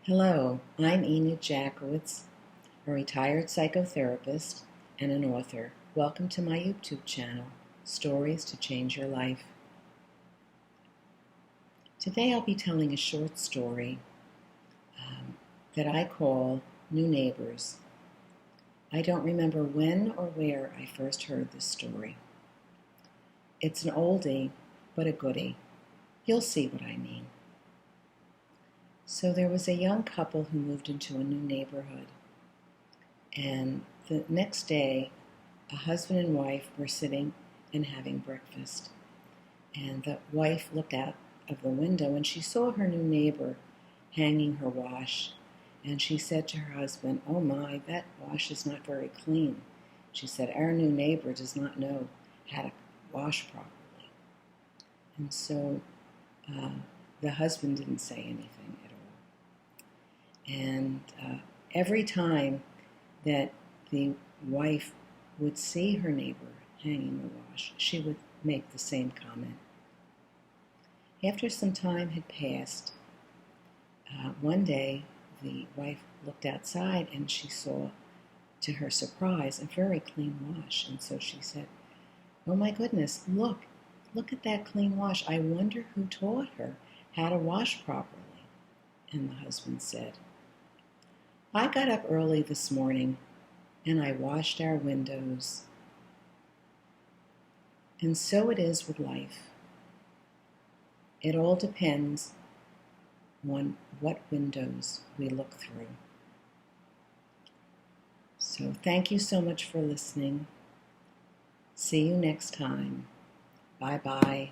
Hello, I'm Enid Jackowitz, a retired psychotherapist and an author. Welcome to my YouTube channel, Stories to Change Your Life. Today I'll be telling a short story that I call New Neighbors. I don't remember when or where I first heard this story. It's an oldie, but a goodie. You'll see what I mean. So there was a young couple who moved into a new neighborhood. And the next day, a husband and wife were sitting and having breakfast. And the wife looked out of the window and she saw her new neighbor hanging her wash. And she said to her husband, "Oh my, that wash is not very clean." She said, "Our new neighbor does not know how to wash properly." And so the husband didn't say anything at all. And every time that the wife would see her neighbor hanging the wash, she would make the same comment. After some time had passed, one day the wife looked outside and she saw, to her surprise, a very clean wash. And so she said, "Oh my goodness, look at that clean wash. I wonder who taught her how to wash properly." And the husband said, "I got up early this morning and I washed our windows." And so it is with life. It all depends on what windows we look through. So thank you so much for listening. See you next time. Bye-bye.